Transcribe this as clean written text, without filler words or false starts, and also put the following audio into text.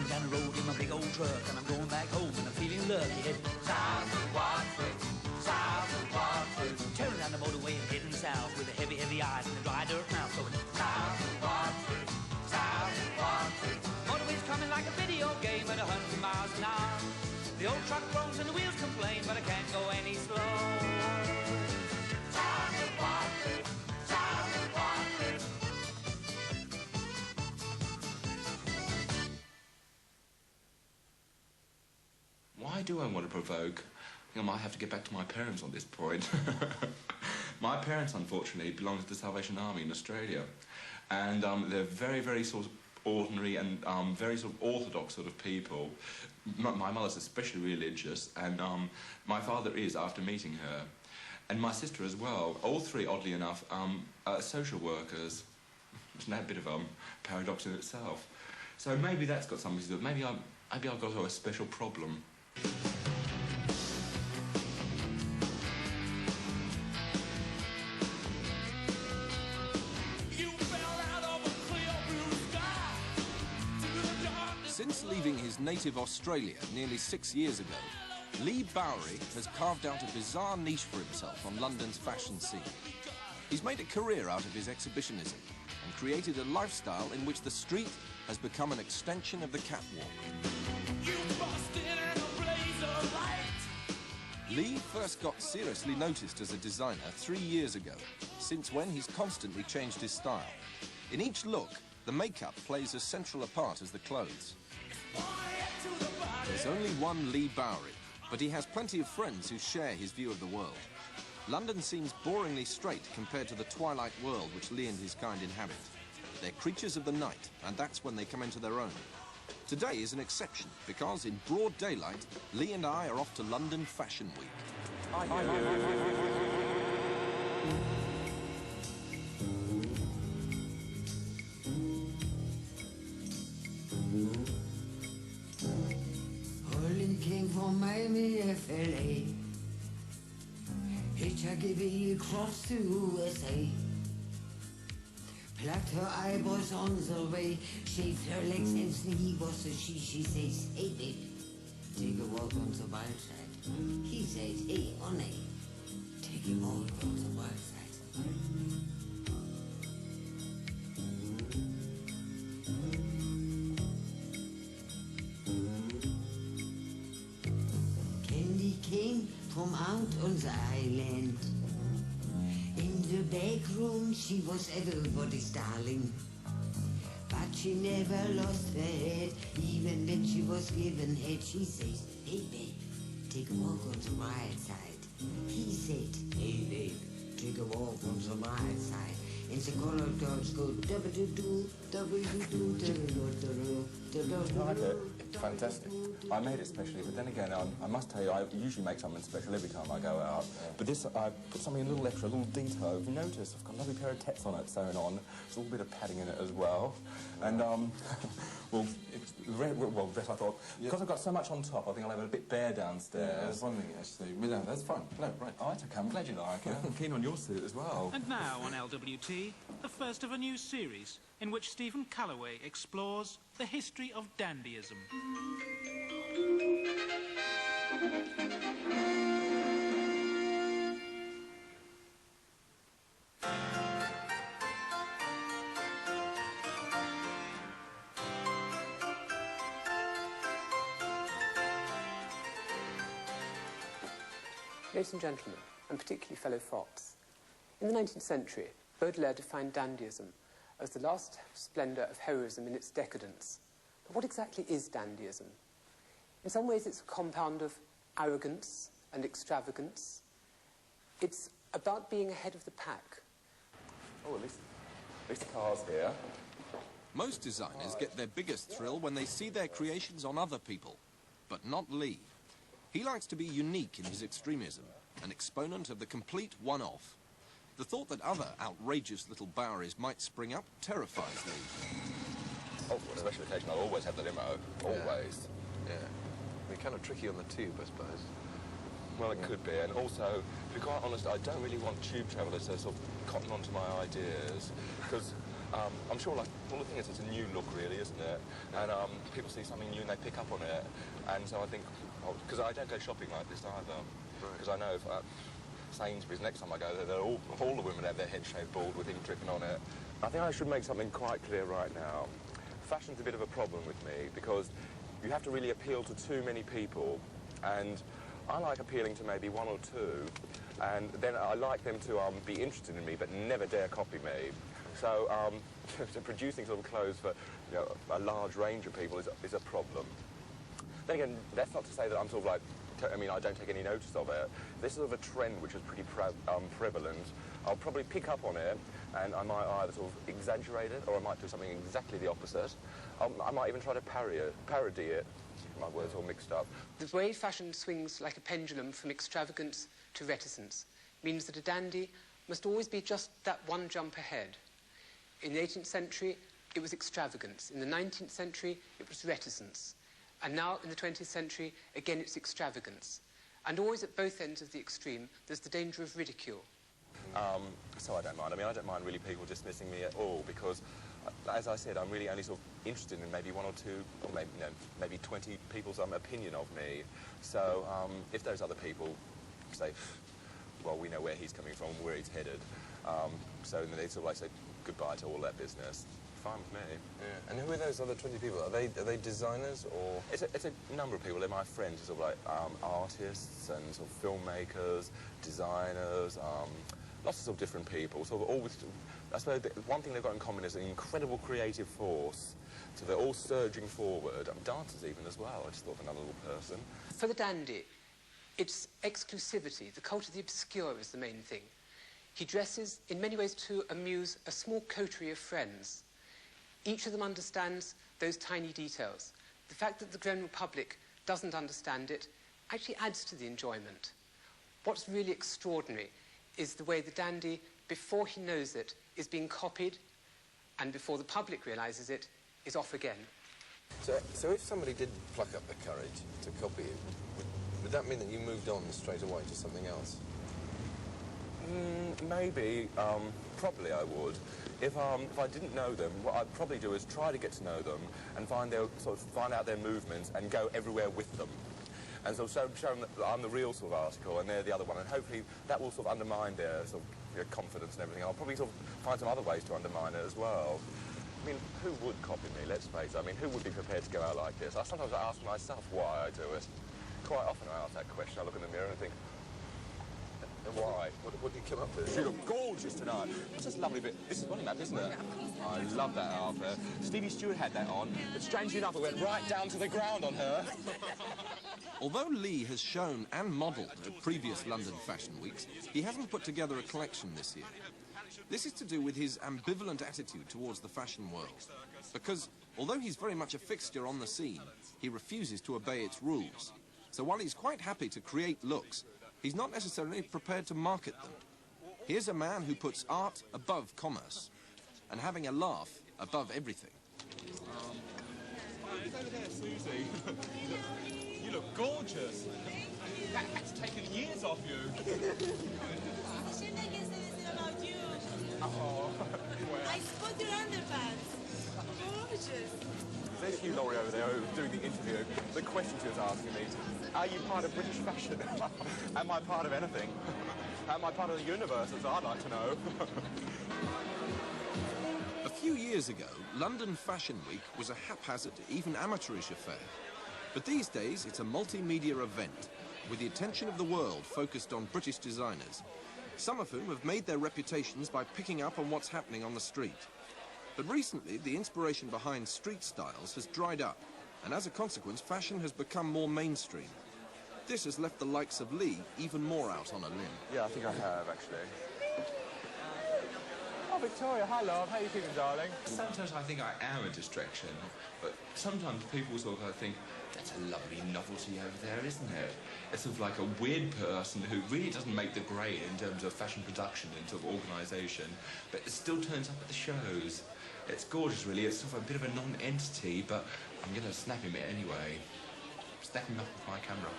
Down the road in my big old truck, and I'm going back home, and I'm feeling lucky. Heading south of Watford, south of Watford. Tearing down the motorway and heading south with the heavy, heavy eyes and the dry dirt mouth. Going south of Watford, south of Watford. Motorway's coming like a video game at 100 miles an hour. The old truck groans and the wheels complain, but I can't go any slower. South of Watford, south of Watford. Why do I want to provoke? I think I might have to get back to my parents on this point. My parents, unfortunately, belong to the Salvation Army in Australia. And they're very, very sort of ordinary and very sort of orthodox sort of people. My mother's especially religious, and my father is, after meeting her. And my sister as well. All three, oddly enough, social workers. Isn't that a bit of a paradox in itself? So maybe that's got something to do with it. Maybe I've got a special problem. Since leaving his native Australia nearly 6 years ago, Leigh Bowery has carved out a bizarre niche for himself on London's fashion scene. He's made a career out of his exhibitionism and created a lifestyle in which the street has become an extension of the catwalk. Leigh first got seriously noticed as a designer 3 years ago, since when he's constantly changed his style. In each look, the makeup plays as central a part as the clothes. There's only one Leigh Bowery, but he has plenty of friends who share his view of the world. London seems boringly straight compared to the twilight world which Leigh and his kind inhabit. They're creatures of the night, and that's when they come into their own. Today is an exception, because in broad daylight, Leigh and I are off to London Fashion Week. Holden came from Miami, Pillay. HGV across to USA. Plucked her eyebrows on the way, shaved her legs and he was a she says, hey babe, take a walk on the wild side. He said, hey honey, take a walk on the wild side. Candy came from out on the island. In the back room, she was everybody's darling. But she never lost her head, even when she was given head. She says, hey babe, take a walk on the wild side. He said, hey babe, take a walk on the wild side. And the colored girls go dabba-doo-doo, dabba-doo-doo, dabba-doo-doo, dabba-doo-doo. I like it. It's fantastic. I made it specially, but then again, I must tell you, I usually make something special every time I go out. But this, I put something a little extra, a little detail. If you notice, I've got a lovely pair of tets on it sewn on. There's a little bit of padding in it as well. And, well, dress, I thought, because I've got so much on top, I think I'll have it a bit bare downstairs. Yeah, I was wondering, actually. No, that's fine. No, right. Oh, that's okay. I'm glad you like it. I'm keen on your suit as well. And now on LWT, the first of a new series in which Stephen Calloway explores the history of dandyism. Ladies and gentlemen, and particularly fellow fops, in the 19th century, Baudelaire defined dandyism as the last splendour of heroism in its decadence. But what exactly is dandyism? In some ways, it's a compound of arrogance and extravagance. It's about being ahead of the pack. Oh, at least the car's here. Most designers get their biggest thrill when they see their creations on other people, but not Leigh. He likes to be unique in his extremism, an exponent of the complete one-off. The thought that other outrageous little Bowerys might spring up terrifies Leigh. Oh, for a special occasion, I'll always have the limo. Always. Yeah. We're kind of tricky on the tube, I suppose. Well, it could be, and also, to be quite honest, I don't really want tube travellers to sort of cotton onto my ideas, because I'm sure, like, well, the thing is, it's a new look, really, isn't it? And people see something new and they pick up on it, and so I think, because I don't go shopping like this either, because I know if Sainsbury's, next time I go there, all the women have their head shaved bald with him dripping on it. I think I should make something quite clear right now. Fashion's a bit of a problem with me, because you have to really appeal to too many people, and I like appealing to maybe one or two, and then I like them to be interested in me but never dare copy me. So, so producing sort of clothes for, you know, a large range of people is a problem. Then again, that's not to say that I'm sort of like, I mean, I don't take any notice of it. This is sort of a trend which is pretty prevalent. I'll probably pick up on it, and I might either sort of exaggerate it, or I might do something exactly the opposite. I might even try to parody it. My words all mixed up. The way fashion swings like a pendulum from extravagance to reticence means that a dandy must always be just that one jump ahead. In the 18th century, it was extravagance. In the 19th century, it was reticence. And now, in the 20th century, again, it's extravagance. And always at both ends of the extreme, there's the danger of ridicule. So I don't mind. I mean, I don't mind really people dismissing me at all, because, as I said, I'm really only sort of interested in maybe one or two, or maybe, you know, maybe 20 people's opinion of me. So if those other people say, well, we know where he's coming from, where he's headed, so then they sort of like say goodbye to all that business. Fine with me. Yeah. And who are those other 20 people? Are they designers, or...? It's a number of people. They're my friends, sort of like artists and sort of filmmakers, designers, lots of sort of different people. Sort of all with, I suppose one thing they've got in common is an incredible creative force. So they're all surging forward. Dancers even as well. I just thought of another little person. For the dandy, it's exclusivity. The cult of the obscure is the main thing. He dresses, in many ways, to amuse a small coterie of friends. Each of them understands those tiny details. The fact that the general public doesn't understand it actually adds to the enjoyment. What's really extraordinary is the way the dandy, before he knows it, is being copied, and before the public realises it, is off again. So if somebody did pluck up the courage to copy you, would that mean that you moved on straight away to something else? Maybe. Probably I would. If I didn't know them, what I'd probably do is try to get to know them and find out their movements and go everywhere with them. And so show them that I'm the real sort of article and they're the other one, and hopefully that will sort of undermine their sort of confidence and everything. I'll probably sort of find some other ways to undermine it as well. I mean, who would copy me, let's face it? I mean, who would be prepared to go out like this? Sometimes I ask myself why I do it. Quite often I ask that question. I look in the mirror and think, why? What did you come up with? You look gorgeous tonight. What's this lovely bit? This is Bodymap, isn't it? I love that outfit. Stevie Stewart had that on, but strangely enough, it went right down to the ground on her. Although Leigh has shown and modelled at previous London Fashion Weeks, he hasn't put together a collection this year. This is to do with his ambivalent attitude towards the fashion world. Because, although he's very much a fixture on the scene, he refuses to obey its rules. So while he's quite happy to create looks, he's not necessarily prepared to market them. Here's a man who puts art above commerce, and having a laugh above everything. Over there, Susie. You look gorgeous. That's taken years off you. About you. Oh, I spot your underpants. Gorgeous. There's Hugh Laurie over there doing the interview. The question she was asking me, are you part of British fashion? Am I part of anything? Am I part of the universe, as I'd like to know? A few years ago, London Fashion Week was a haphazard, even amateurish affair. But these days, it's a multimedia event, with the attention of the world focused on British designers, some of whom have made their reputations by picking up on what's happening on the street. But recently, the inspiration behind street styles has dried up, and as a consequence, fashion has become more mainstream. This has left the likes of Leigh even more out on a limb. Yeah, I think I have, actually. Oh, Victoria, hi, love. How are you keeping, darling? Sometimes I think I am a distraction, but sometimes people sort of think, that's a lovely novelty over there, isn't it? It's sort of like a weird person who really doesn't make the grade in terms of fashion production and sort of organisation, but it still turns up at the shows. It's gorgeous, really. It's sort of a bit of a non-entity, but I'm going to snap him it anyway. Snap him up with my camera.